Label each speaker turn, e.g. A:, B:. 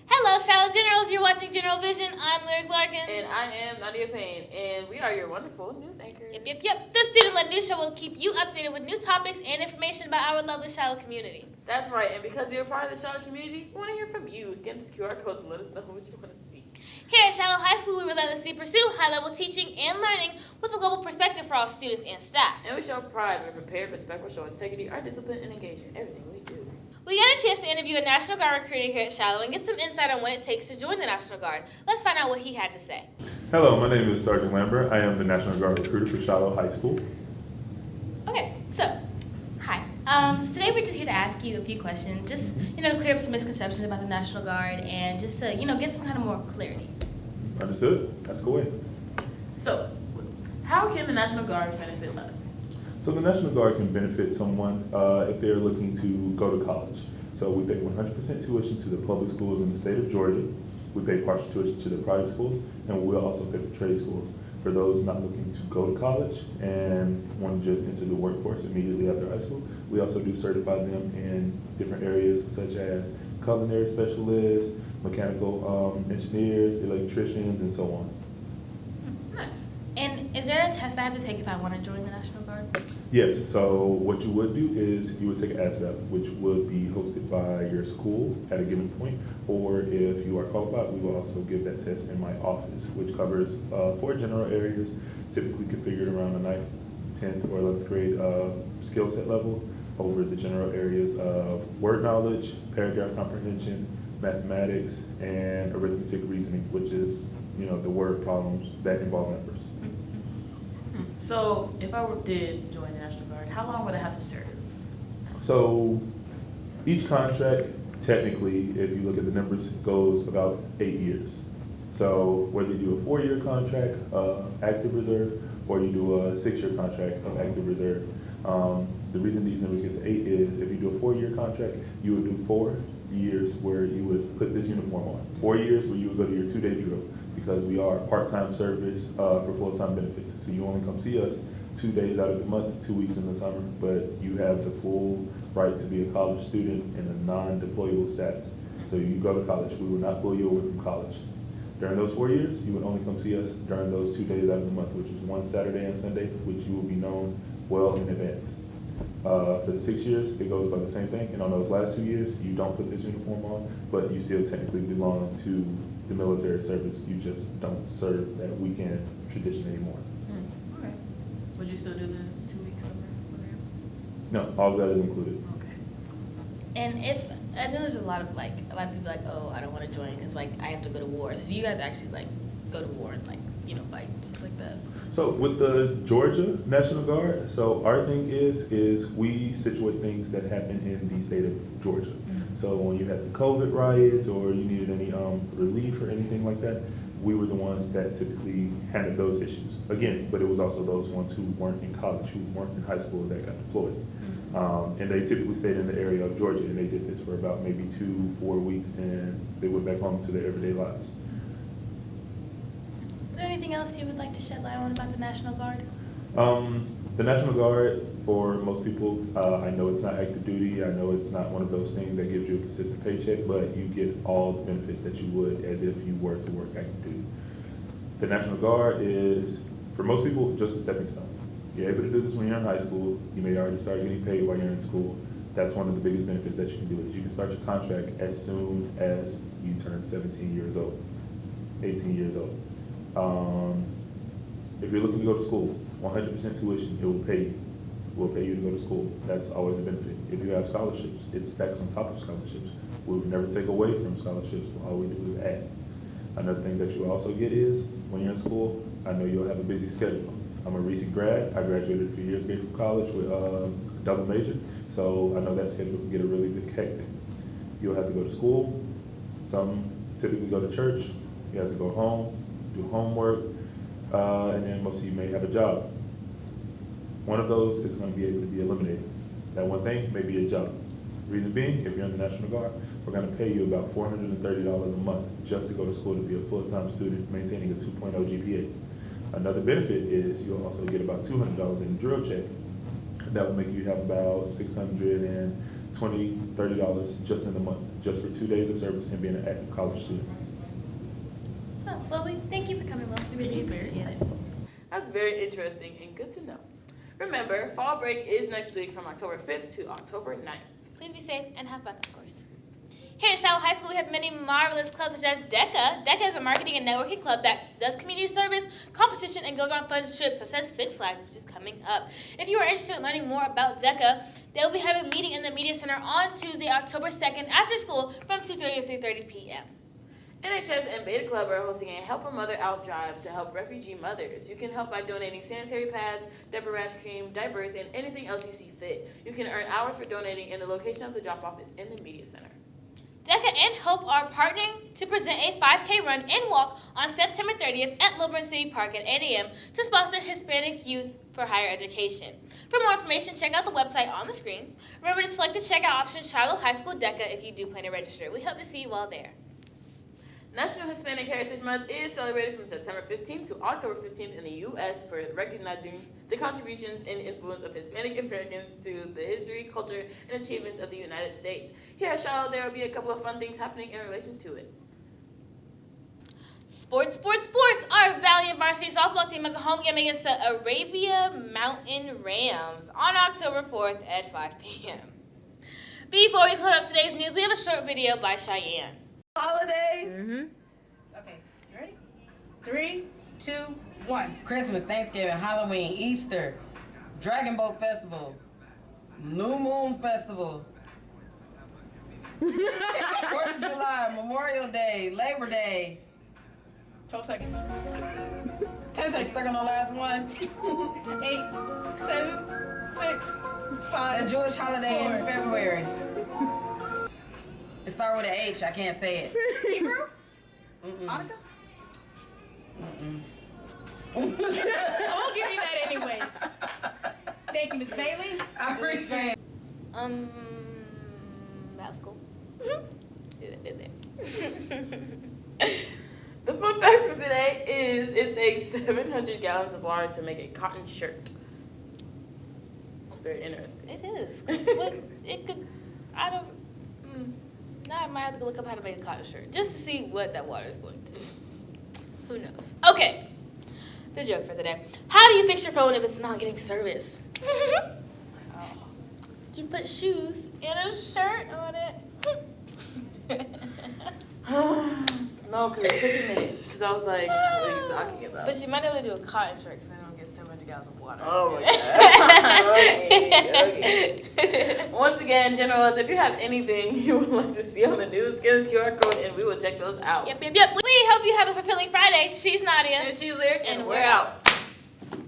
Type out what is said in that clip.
A: Hello, Shiloh Generals. You're watching General Vision. I'm Lyric Larkins.
B: And I am Nadia Payne, and we are your wonderful news anchors.
A: Yep. This student-led news show will keep you updated with new topics and information about our lovely Shiloh community.
B: That's right, and because you're part of the Shiloh community, we want to hear from you. Scan this QR code and let us know what you want to see.
A: Here at Shiloh High School, we relentlessly pursue high-level teaching and learning with a global perspective for all students and staff.
B: And we show pride. We're prepared, respectful, show integrity, our discipline, and engagement in everything we do.
A: We got a chance to interview a National Guard recruiter here at Shiloh and get some insight on what it takes to join the National Guard. Let's find out what he had to say.
C: Hello, my name is Sergeant Lambert. I am the National Guard recruiter for Shiloh High School.
A: Okay, so, hi. So today we're just here to ask you a few questions, just, to clear up some misconceptions about the National Guard and just to, get some kind of more clarity.
C: Understood? That's cool.
B: So, how can the National Guard benefit us?
C: So the National Guard can benefit someone if they're looking to go to college. So we pay 100% tuition to the public schools in the state of Georgia. We pay partial tuition to the private schools, and we'll also pay for trade schools. For those not looking to go to college and want to just enter the workforce immediately after high school, we also do certify them in different areas such as culinary specialists, mechanical engineers, electricians, and so on.
A: Nice. And is there a test I have to take if I want to join the National Guard?
C: Yes, so what you would do is you would take an ASVAB, which would be hosted by your school at a given point, or if you are qualified, we will also give that test in my office, which covers 4 general areas, typically configured around the 9th, 10th, or 11th grade skill set level, over the general areas of word knowledge, paragraph comprehension, mathematics, and arithmetic reasoning, which is the word problems that involve numbers.
B: So, if I did join the National Guard, how long would I have to serve?
C: So, each contract, technically, if you look at the numbers, goes about 8 years. So, whether you do a 4-year contract of active reserve or you do a 6-year contract of active reserve, the reason these numbers get to 8 is if you do a 4-year contract, you would do 4 years where you would put this uniform on. 4 years where you would go to your 2-day drill, because we are part-time service for full-time benefits. So you only come see us 2 days out of the month, 2 weeks in the summer, but you have the full right to be a college student in a non-deployable status. So you go to college, we will not pull you away from college. During those 4 years, you would only come see us during those 2 days out of the month, which is one Saturday and Sunday, which you will be known well in advance. For the 6 years, it goes by the same thing, and on those last 2 years, you don't put this uniform on, but you still technically belong to the military service. You just don't serve that weekend tradition anymore.
B: Okay. Would you still do the 2 weeks summer program?
C: No, all of that is included.
B: Okay.
A: And I know there's a lot of people like, oh, I don't want to join because I have to go to war. So do you guys actually go to war and fight stuff like that?
C: So with the Georgia National Guard, so our thing is we situate things that happen in the state of Georgia.
A: Mm-hmm.
C: So when you had the COVID riots or you needed any relief or anything like that, we were the ones that typically handled those issues. Again, but it was also those ones who weren't in college, who weren't in high school that got deployed. Mm-hmm. And they typically stayed in the area of Georgia, and they did this for about maybe 2-4 weeks, and they went back home to their everyday lives.
A: Is there anything else you would like to shed light on about the National Guard?
C: The National Guard, for most people, I know it's not active duty. I know it's not one of those things that gives you a consistent paycheck, but you get all the benefits that you would as if you were to work active duty. The National Guard is, for most people, just a stepping stone. You're able to do this when you're in high school. You may already start getting paid while you're in school. That's one of the biggest benefits that you can do is you can start your contract as soon as you turn 17 years old, 18 years old. If you're looking to go to school, 100% tuition, it will pay you. We'll pay you to go to school. That's always a benefit. If you have scholarships, it stacks on top of scholarships. We would never take away from scholarships. All we do is add. Another thing that you also get is, when you're in school, I know you'll have a busy schedule. I'm a recent grad. I graduated a few years ago from college with a double major, so I know that schedule can get a really bit hectic. You'll have to go to school. Some typically go to church. You have to go home, do homework, and then most of you may have a job. One of those is going to be able to be eliminated. That one thing may be a job. Reason being, if you're in the National Guard, we're going to pay you about $430 a month just to go to school to be a full-time student maintaining a 2.0 GPA. Another benefit is you'll also get about $200 in a drill check. That will make you have about $620 $20, $30 just in the month, just for 2 days of service and being an active college student.
A: So, well, we thank you for coming, Will. We really appreciate it.
B: That's very interesting and good to know. Remember, fall break is next week from October 5th to October 9th.
A: Please be safe and have fun, of course. Here at Shiloh High School, we have many marvelous clubs such as DECA. DECA is a marketing and networking club that does community service, competition, and goes on fun trips such as Six Flags, which is coming up. If you are interested in learning more about DECA, they will be having a meeting in the Media Center on Tuesday, October 2nd after school from 2:30 to 3:30 p.m.
B: NHS and Beta Club are hosting a Help a Mother Out drive to help refugee mothers. You can help by donating sanitary pads, diaper rash cream, diapers, and anything else you see fit. You can earn hours for donating, and the location of the drop-off is in the Media Center.
A: DECA and HOPE are partnering to present a 5K run and walk on September 30th at Lilburn City Park at 8 a.m. to sponsor Hispanic youth for higher education. For more information, check out the website on the screen. Remember to select the checkout option Shiloh High School DECA if you do plan to register. We hope to see you all there.
B: National Hispanic Heritage Month is celebrated from September 15th to October 15th in the U.S. for recognizing the contributions and influence of Hispanic Americans to the history, culture, and achievements of the United States. Here at Shiloh, there will be a couple of fun things happening in relation to it.
A: Sports. Our Valiant varsity softball team has a home game against the Arabia Mountain Rams on October 4th at 5 p.m. Before we close out today's news, we have a short video by Cheyenne.
D: Holidays.
E: Okay, you ready? 3, 2, 1.
D: Christmas, Thanksgiving, Halloween, Easter, Dragon Boat Festival, New Moon Festival, 4th of July, Memorial Day, Labor Day.
E: 12 seconds. 10
D: I'm
E: seconds.
D: stuck on the last one.
E: 8, 7, 6, 5.
D: The Jewish holiday in
E: 4.
D: February. It starts with an H. I can't say it.
E: Hebrew?
D: Mm-mm.
E: Hanukkah? I won't give you that anyways. Thank you, Miss Bailey.
D: I appreciate it.
A: That was cool.
B: The fun fact for today is it takes 700 gallons of water to make a cotton shirt. It's very interesting.
A: It is. 'Cause it could, I don't, now I might have to go look up how to make a cotton shirt just to see what that water is going to. Who knows? Okay, the joke for the day. How do you fix your phone if it's not getting service? You put shoes and a shirt on it.
B: No, because it took a minute. Because I was like, what are you talking about?
A: But you might be able to do a cotton shirt because I don't get 700 gallons of water.
B: Oh my god. Okay. Once again, generals, if you have anything you would like to see on the news, scan this QR code and we will check those out.
A: Yep. We hope you have a fulfilling Friday. She's Nadia.
B: And she's Lyric, and we're out.